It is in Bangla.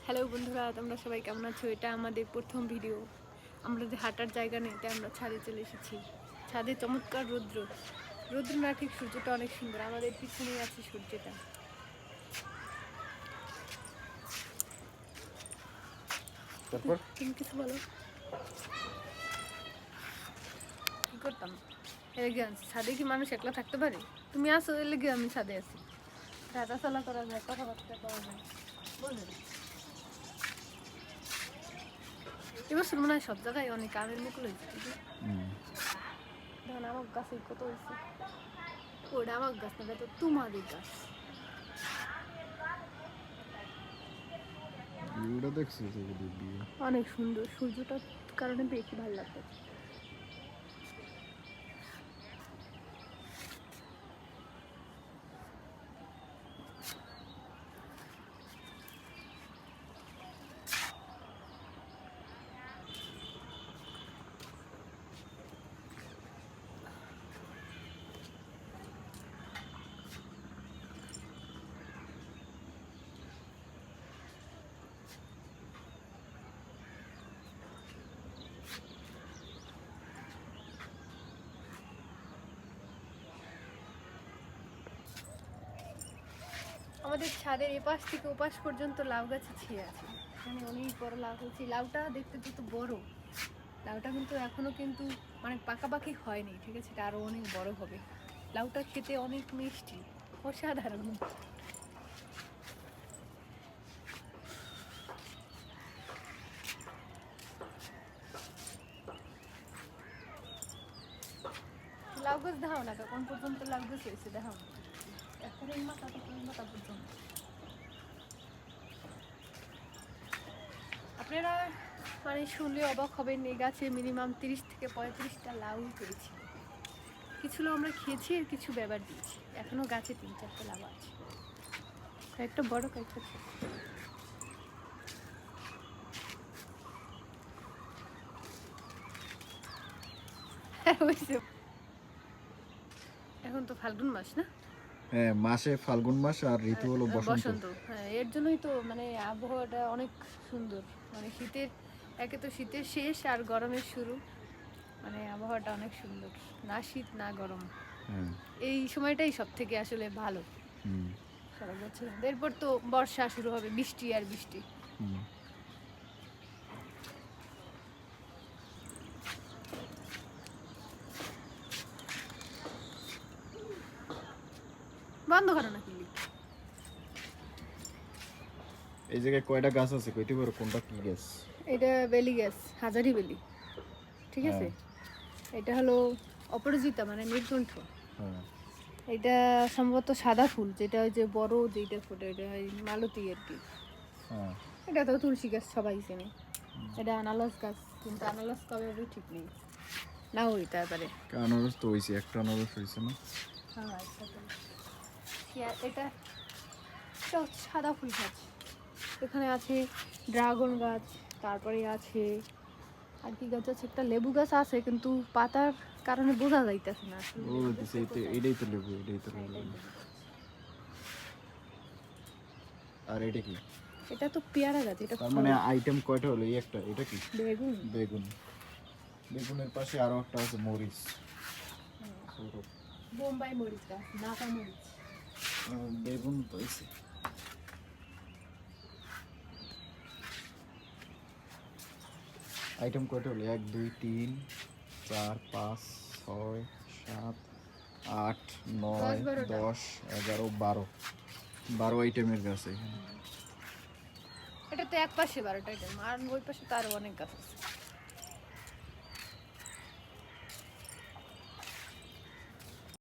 হ্যালো বন্ধুরা, তোমরা সবাই কেমন আছো? এটা আমাদের প্রথম ভিডিও। আমরা যে হাঁটার জায়গা নেই, তাই আমরা ছাদে চলে এসেছি। ছাদে চমৎকার রৌদ্র, রৌদ্র না ঠিক সূর্যটা অনেক সুন্দর। আমাদের পিছনেই আছে সূর্যটা। তারপর তুমি কিছু বলো। কি করতাম? এদিকে আনছি। ছাদে কি মানুষ একলা থাকতে পারে? তুমি আসো, এর লেগে আমি ছাদে আছি। হাঁটাচলা করা যায়, কথাবার্তা করা যায়, বুঝলেন? এবছর মনে হয় সব জায়গায় অনেক আমের মুকুল হয়েছে। দেখুন আমার গাছে কত হয়েছে। ওটা আমার গাছ না, এটা তো তোমাদের গাছ। ভিউটা দেখছো তো ভিউ? অনেক সুন্দর, সূর্যটার কারণে বেশি ভালো লাগছে। আমাদের ছাদের এপাশ থেকে ওপাশ পর্যন্ত লাউ গাছে ছেয়ে আছে। এখানে অনেক বড় লাউ হয়েছে। লাউটা দেখতে তো বড়, লাউটা কিন্তু এখনো কিন্তু মানে পাকাপাকি হয়নি, ঠিক আছে? এটা আরো অনেক বড় হবে। লাউটা খেতে অনেক মিষ্টি, অসাধারণ। লাউ গাছ দেখাও না, কোন পর্যন্ত লাউ গাছ হয়েছে দেখাও। এখন এই মাথা থেকে ওই মাথা পর্যন্ত। আপনারা মানে শুনলে অবাক হবেন, এই গাছে মিনিমাম 30 থেকে 35টা লাউ হয়েছিল। কিছু লাউ আমরা খেয়েছি আর কিছু ব্যবহার দিয়েছি। এখনো গাছে 3-4টা লাউ আছে, কয়েকটা বড়, কয়েকটা ছোট। এখন তো ফাল্গুন মাস না? হ্যাঁ, মাসে ফাল্গুন মাস আর ঋতু হলো বসন্ত। হ্যাঁ, এর জন্যই তো মানে আবহাওয়াটা অনেক সুন্দর। মানে শীতের, একে তো শীতের শেষ আর গরমের শুরু, মানে আবহাওয়াটা অনেক সুন্দর। না শীত না গরম, এই সময়টাই সব থেকে আসলে ভালো সারা বছর। এরপর তো বর্ষা শুরু হবে, বৃষ্টি আর বৃষ্টি। বন্ধ করো না কিনলি। এই জায়গায় কয়টা গাছ আছে, কইতে পারো কোনটা কি গাছ? এটা বেলি গাছ, হাজারি বেলি, ঠিক আছে? এটা হলো অপরাজিতা, মানে নীলকণ্ঠ। এটা সম্ভবত সাদা ফুল, যেটা ওই যে বড় যেটা ফোটে, এটা হয় মালতী আর কি। এটা তো তুলসী গাছ, সবাই চেনে। এটা আনারস গাছ, কিন্তু আনারস কবে হবে ঠিক নেই, নাও হইতে পারে। আনারস তো হইছে, একটা আনারস হইছে না? হ্যাঁ, এটা সাদা ফুল গাছ। এখানে আছে ড্রাগন গাছ, তারপরে আছে আর কি গাছ আছে, একটা লেবু গাছ আছে, কিন্তু পাতার কারণে বোঝা যাইতেছে না। এটাই তো লেবু, এটাই তো লেবু। আর এটা কি? এটা তো পেয়ারা গাছ। এটা তার মানে আইটেম কয়টা হলো? এই একটা, এটা কি? বেগুন। বেগুন, বেগুনের পাশে আরো একটা আছে মরিচ, বোম্বাই মরিচ গাছ, নাকা মরিচ। বেগুন তো হইছে। আইটেম কয়টা হলো? 1 2 3 4 5 6 7 8 9 10 11 12 আইটেমের গাছ এখানে। এটা তো এক পাশে 12টা আইটেম, আর ওই পাশে তো আরো অনেক গাছ আছে।